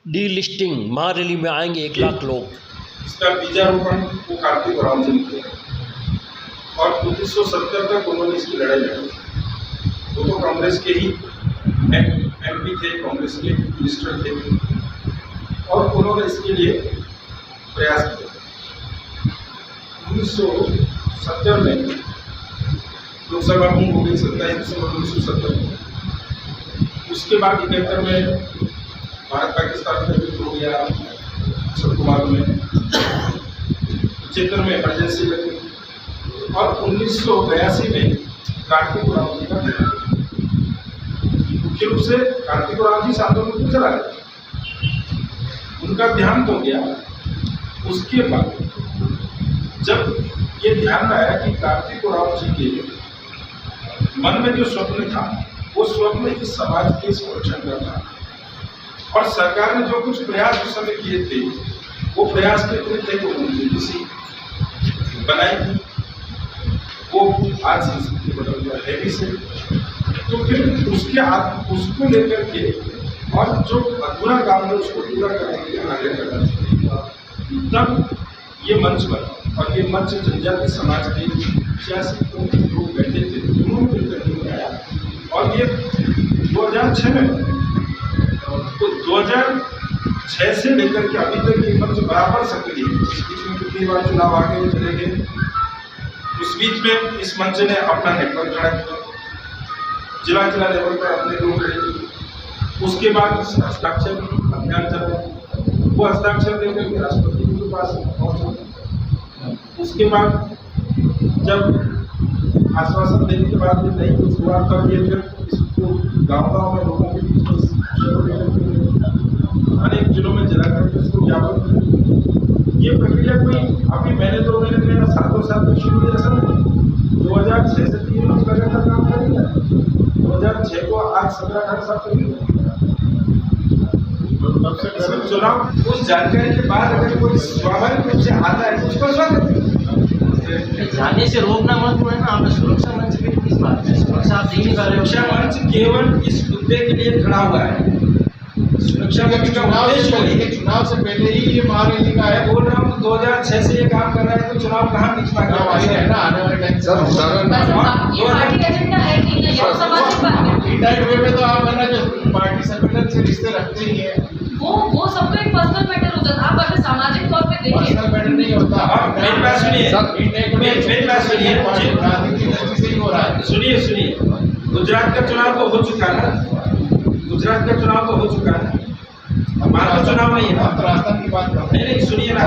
D listing महारैली में आएंगे 1 लाख लोग। इसका बीजारोपण वो कार्तिक उरांव जी ने किया और 1970 तक उन्होंने इसकी लड़ाई लड़ी। वो तो कांग्रेस के ही MP थे, कांग्रेस के मिनिस्टर थे और उन्होंने इसके लिए प्रयास किया। 1970 में लोकसभा में हो गई 27 दिसंबर 1970 में। उसके बाद 71 में भारत पाकिस्तान का युद्ध हो गया, सब कुमार में 75 में इमरजेंसी लगी और 1982 में कार्तिक उरांव जी का निधन। मुख्य रूप से कार्तिक उरांव जी आंदोलन को चला गया, उनका ध्यान तो गया। उसके बाद जब ये ध्यान आया कि कार्तिक उरांव जी के मन में जो स्वप्न था वो स्वप्न इस समाज के संरक्षण का था और सरकार ने जो कुछ प्रयास उस समय किए थे वो प्रयास के थे तो यूजीसी बनाई थी, वो आज संस्कृति बदल गया हैवी से। तो फिर उसको लेकर के और जो अधूरा काम है उसको पूरा करने के लिए आगे करना चाहिए। तब ये मंच बना और ये मंच जनजातीय समाज के 86 लोग बैठे थे, उन्होंने मिलकर के बनाया और ये 2006 में तो 2006 से लेकर के अभी तक ये मंच बराबर सक्रिय है। इस बीच में कितनी बार चुनाव आगे चले गए, उस बीच में इस मंच ने अपना नेटवर्क खड़ा किया, जिला लेवल पर अपने लोग खड़े किए। उसके बाद हस्ताक्षर अभियान चला, वो हस्ताक्षर देकर के राष्ट्रपति के पास पहुंचा। उसके बाद जब आश्वासन देने के बाद भी नहीं कुछ हुआ तब ये फिर इसको गाँव में लोगों के बीच अनेक जिलों में जला करके उसको ज्ञापन। ये प्रक्रिया कोई अभी मैंने 2 महीने में 7 साल तक शुरू किया, ऐसा नहीं। 2006 से 3 वर्ष लगातार काम करेगा, 2006 को आज 17-18 साल तक चुनाव उस जानकारी के बाद अगर कोई स्वाभाविक रूप से आता है तो उसका स्वागत जाने से रोकना मत है ना। आपने सुरक्षा मंच पे किस बात है? सुरक्षा आप नहीं कर रहे हो। सुरक्षा मंच केवल इस मुद्दे के लिए खड़ा हुआ है। सुरक्षा मंच का चुनाव से पहले ही ये महारैली का है। बोल रहा हूँ 2006 से ये काम कर रहा है तो चुनाव कहाँ बीच में है ना आने वाले टाइम सर में तो आप है ना जो पार्टी संगठन से रिश्ते रखते ही है वो सबका एक पर्सनल मैटर होता है। आप अगर सामाजिक तौर पे देखिए पर्सनल मैटर नहीं होता। मेरी बात सुनिए, मेरी बात सुनिए, राजनीति दृष्टि से ही हो रहा है। सुनिए गुजरात का चुनाव तो हो चुका है ना, गुजरात का चुनाव तो हो चुका है, हमारा चुनाव नहीं है। राजस्थान की बात नहीं सुनिए ना,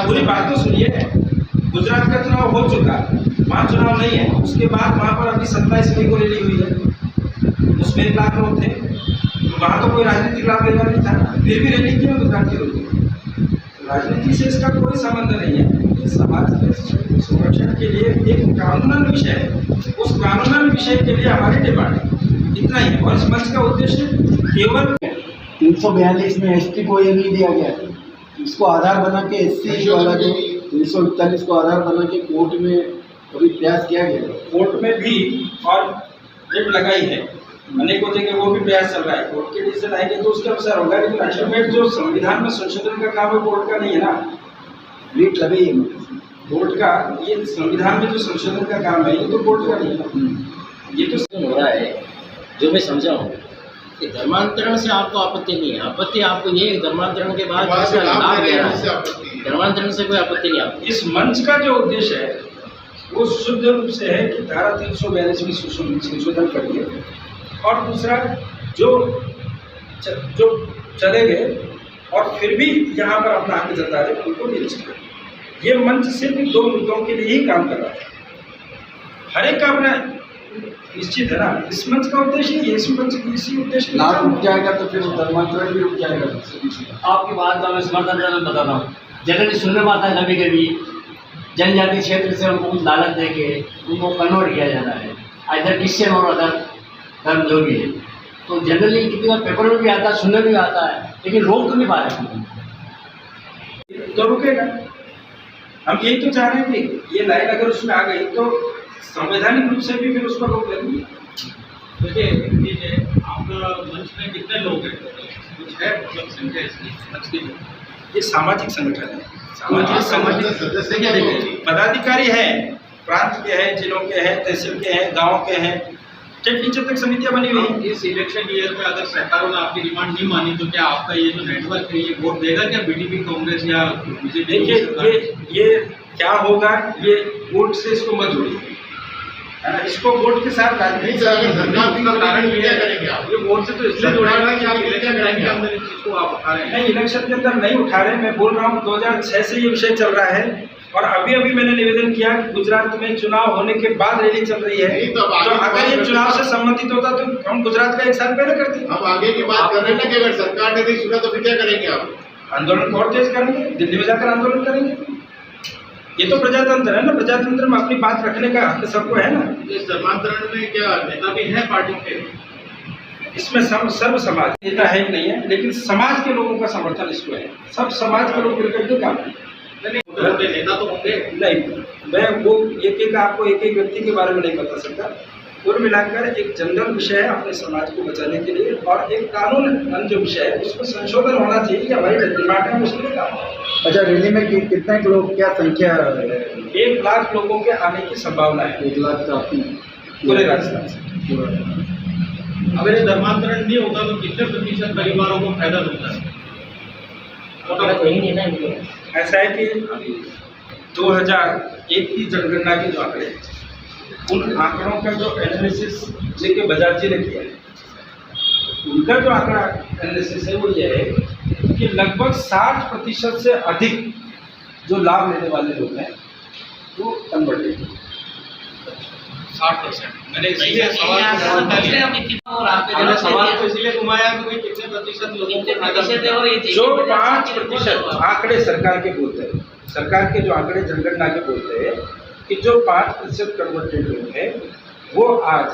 पूरी बात तो सुनिए। गुजरात का चुनाव हो चुका है, वहाँ चुनाव नहीं है। उसके बाद वहाँ पर अभी 27 मई को रैली हुई है, उसमें 1 लाख लोग थे, तो वहाँ तो कोई राजनीतिक लाभ लेना नहीं था, फिर भी रैली की गुजरात के लोग। राजनीति से इसका कोई संबंध नहीं है। ये समाज के संरक्षण के लिए एक कानूनन विषय है, उस कानूनन विषय के लिए हमारी डिमांड है, इतना ही है। और इस मंच का उद्देश्य केवल 342 में ST को ये नहीं दिया गया, इसको आधार बना के SC वाला जो 341 को आधार बना के कोर्ट में अभी प्रयास किया गया। कोर्ट में भी और रिट लगाई है, अनेकों जगह वो भी प्रयास चल रहा है। कोर्ट के डिसीजन आएंगे तो उसके अनुसार होगा, लेकिन अल्टीमेट जो संविधान में संशोधन का काम है कोर्ट का नहीं है ना, रिट लगे ही कोर्ट का। ये संविधान में जो संशोधन का काम है ये तो कोर्ट का नहीं है। ये तो हो रहा है जो मैं समझा हूँ कि धर्मांतरण से आपको आपत्ति नहीं है। आपत्ति आपको ये धर्मांतरण के बाद इसका लाभ ले रहा है, धर्मांतरण से कोई आपत्ति नहीं आपको। इस मंच का जो उद्देश्य है वो शुद्ध रूप से है कि धारा 342 में संशोधन करिए और दूसरा जो चले गए और फिर भी यहाँ पर अपना हक जता रहे उनको निश्चित करें। ये मंच सिर्फ 2 मुद्दों के लिए ही काम कर रहा है, हर एक का अपना निश्चित है ना। इस मंच का उद्देश्य ये, इसी उद्देश्य लाभ रुक जाएगा तो फिर धर्मांतरण भी रुक जाएगा। आपकी बात का मैं समर्थन बताता हूँ। जनरली सुनने में आता है कभी कभी जनजातीय क्षेत्र से उनको कुछ लालच दे के उनको कन्वर्ट किया जाता है, इधर क्रिश्चियन और अदर धर्म जो भी है। तो जनरली कितनी बार पेपर में भी आता है, सुनने में भी आता है, लेकिन रोक तो नहीं पा रहे। तो रुकेगा। हम यही तो चाह रहे हैं कि ये लाइन अगर उसमें आ गई तो संवैधानिक रूप से भी फिर उस पर रोक लगेगी। देखिए आपका मंच में कितने लोग हैं? है मतलब संख्या इसकी मंच की? ये सामाजिक संगठन है। सामाजिक संगठन सदस्य क्या देखिए पदाधिकारी है, प्रांत के हैं, जिलों के हैं, तहसील के हैं, गांव के हैं, नीचे तक समितियां बनी हुई हैं। इस इलेक्शन ईयर में अगर सरकारों ने आपकी डिमांड नहीं मानी तो क्या आपका ये जो नेटवर्क है ये वोट देगा क्या बीजेपी, कांग्रेस या बीजेपी? देखिए ये क्या होगा, ये वोट से इसको मत जोड़िए, है ना? इसको वोट के साथ राजनीति सरकार कारण क्या करेंगे आप? ये वोट से तो इसलिए जोड़ेगा कि आप इलेक्शन टाइम के अंदर इस चीज को आप उठा रहे हैं। नहीं, इलेक्शन के अंदर नहीं उठा रहे, मैं बोल रहा हूँ 2006 से ये विषय चल रहा है और अभी अभी मैंने निवेदन किया कि गुजरात में चुनाव होने के बाद रैली चल रही है, तो अगर ये चुनाव से संबंधित होता तो हम गुजरात का 1 साल पहले करते। हम आगे की बात कर रहे हैं ना कि अगर सरकार ने नहीं सुना तो फिर क्या करेंगे आप? आंदोलन और तेज करेंगे, दिल्ली में जाकर आंदोलन करेंगे। ये तो प्रजातंत्र है ना, प्रजातंत्र में अपनी बात रखने का हक सबको है ना। इस धर्मांतरण में क्या नेता भी है पार्टियों के? इसमें सर्व समाज नेता है कि नहीं है, लेकिन समाज के लोगों का समर्थन इसको है, सब समाज के लोग मिलकर के काम करें। नेता तो होंगे नहीं, मैं वो एक आपको एक व्यक्ति के बारे में नहीं बता सकता। कुल मिलाकर एक जनरल विषय है अपने समाज को बचाने के लिए, और एक कानून जो विषय है उसमें संशोधन होना चाहिए कि हमारी डिमांड है उसके लिए काम। अच्छा, रैली में कितने लोग, क्या संख्या? 1 लाख लोगों के आने की संभावना है। 1 लाख काफी पूरे राजस्थान से। अगर ये धर्मांतरण नहीं होता तो कितने प्रतिशत परिवारों को फायदा मिलता है? ऐसा है कि 2001 की जनगणना के जो आंकड़े, उन आंकड़ों का जो एनालिसिस लेके बजाज जी ने किया है, उनका जो आंकड़ा एनालिसिस है वो ये है कि लगभग 60% से अधिक जो लाभ लेने वाले लोग हैं वो कन्वर्टेड हैं। 60%। मैंने इसीलिए सवाल को इसलिए घुमाया कि भाई कितने प्रतिशत लोगों को फायदा मिलता है? जो 5% आंकड़े सरकार के बोलते हैं, सरकार के जो आंकड़े जनगणना के बोलते हैं कि जो 5% कन्वर्टेड लोग हैं वो आज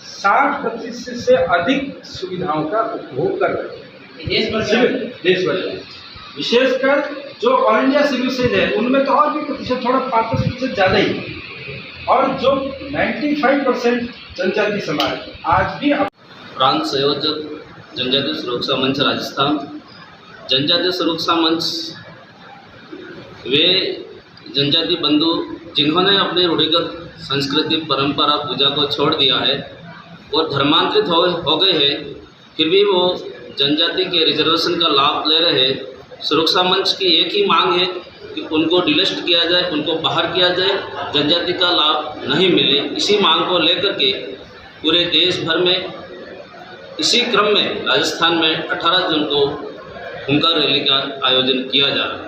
60% से अधिक सुविधाओं का उपभोग कर रहे हैं देश भर में। विशेषकर जो ऑल इंडिया सिविल सेज है उनमें तो और भी प्रतिशत, थोड़ा 5% ज़्यादा ही है। और जो 95% जनजाति समाज आज भी प्रांत संयोजक जनजातीय सुरक्षा मंच राजस्थान। जनजातीय सुरक्षा मंच वे जनजाति बंधु जिन्होंने अपनी रूढ़िगत संस्कृति, परंपरा, पूजा को छोड़ दिया है और धर्मांतरित हो गए हैं, फिर भी वो जनजाति के रिजर्वेशन का लाभ ले रहे हैं। सुरक्षा मंच की एक ही मांग है कि उनको डिलिस्ट किया जाए, उनको बाहर किया जाए, जनजाति का लाभ नहीं मिले। इसी मांग को लेकर के पूरे देश भर में इसी क्रम में राजस्थान में 18 जून को हुंकार रैली का आयोजन किया जा रहा है।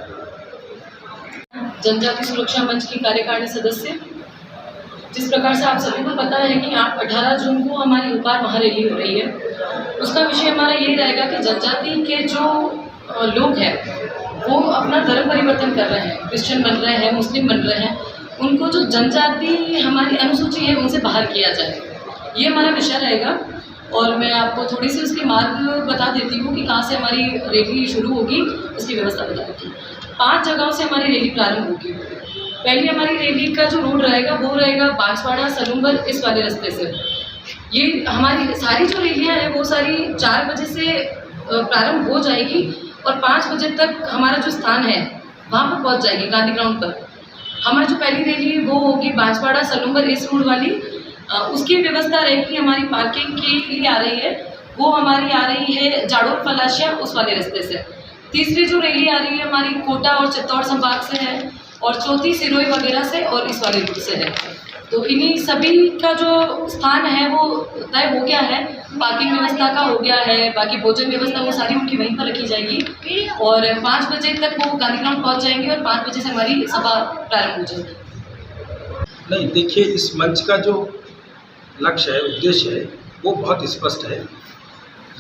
जनजाति सुरक्षा मंच की कार्यकारिणी सदस्य, जिस प्रकार से आप सभी को पता है कि 18 जून को हमारी हुंकार महारैली हो रही है, उसका विषय हमारा यही रहेगा कि जनजाति के जो लोग हैं वो अपना धर्म परिवर्तन कर रहे हैं, क्रिश्चियन बन रहे हैं, मुस्लिम बन रहे हैं, उनको जो जनजाति हमारी अनुसूची है उनसे बाहर किया जाए, ये हमारा विषय रहेगा। और मैं आपको थोड़ी सी उसके मार्ग बता देती हूँ कि कहाँ से हमारी रैली शुरू होगी, उसकी व्यवस्था बता देती हूँ। 5 जगहों से हमारी रैली प्रारंभ होगी। पहली हमारी रैली का जो रूट रहेगा वो रहेगा बांसवाड़ा, सलूंबर, इस वाले रास्ते से। ये हमारी सारी जो रैलियाँ हैं वो सारी 4 बजे से प्रारंभ हो जाएगी और 5 बजे तक हमारा जो स्थान है वहाँ पर पहुँच जाएगी, गांधी ग्राउंड पर। हमारी जो पहली रैली है वो होगी बांसवाड़ा, सलूंबर, इस रोड वाली। उसकी व्यवस्था रहेगी, हमारी पार्किंग के लिए आ रही है, वो हमारी आ रही है जाड़ोर, पलाशिया, उस वाले रास्ते से। तीसरी जो रैली आ रही है हमारी कोटा और चित्तौड़ संभाग से है, और चौथी सिरोही वगैरह से और इस वाले रूट से है। तो इन्हीं सभी का जो स्थान है वो तय हो गया है, पार्किंग व्यवस्था का हो गया है, बाकी भोजन व्यवस्था वो सारी उनकी वहीं पर रखी जाएगी। और 5 बजे तक वो गांधी ग्राउंड पहुँच जाएंगे और 5 बजे से हमारी सभा प्रारंभ हो जाएगी। नहीं, देखिए इस मंच का जो लक्ष्य है, उद्देश्य है, वो बहुत स्पष्ट है।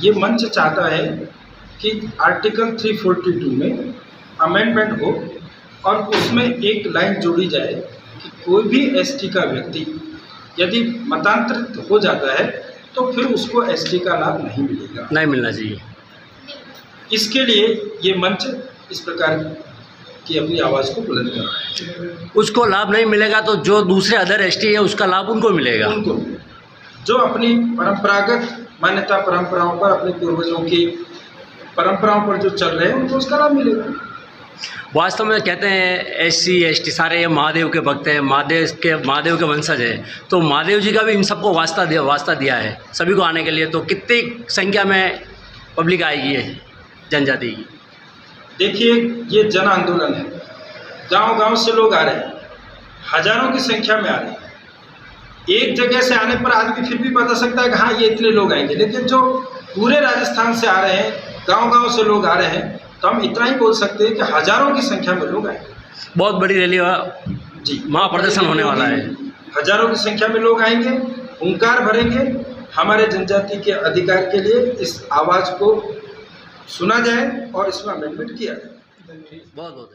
ये मंच चाहता है कि आर्टिकल 342 में अमेंडमेंट हो और उसमें एक लाइन जोड़ी जाए कि कोई भी एसटी का व्यक्ति यदि मतांतरित हो जाता है तो फिर उसको एसटी का लाभ नहीं मिलेगा, नहीं मिलना चाहिए। इसके लिए ये मंच इस प्रकार की अपनी आवाज़ को बुलंद कर रहा है। उसको लाभ नहीं मिलेगा तो जो दूसरे अदर एसटी है उसका लाभ उनको मिलेगा। उनको जो अपनी परंपरागत मान्यता परंपराओं पर, अपने पूर्वजों की परंपराओं पर जो चल रहे हैं उनको उसका लाभ मिलेगा। वास्तव में कहते हैं SC ST सारे ये महादेव के भक्त हैं, महादेव के वंशज हैं, तो महादेव जी का भी इन सबको वास्ता दिया है सभी को आने के लिए। तो कितनी संख्या में पब्लिक आएगी ये जनजाति की? देखिए, ये जन आंदोलन है, गांव-गांव से लोग आ रहे हैं, हजारों की संख्या में आ रहे हैं। एक जगह से आने पर आदमी फिर भी बता सकता है कि हाँ ये इतने लोग आएंगे, लेकिन जो पूरे राजस्थान से आ रहे हैं, गांव-गांव से लोग आ रहे हैं, तो हम इतना ही बोल सकते हैं कि हजारों की संख्या में लोग आएंगे। बहुत बड़ी रैली जी, महाप्रदर्शन होने वाला है। हजारों की संख्या में लोग आएंगे, हुंकार भरेंगे, हमारे जनजाति के अधिकार के लिए इस आवाज़ को सुना जाए और इसमें अमेंडमेंट किया जाए। बहुत बहुत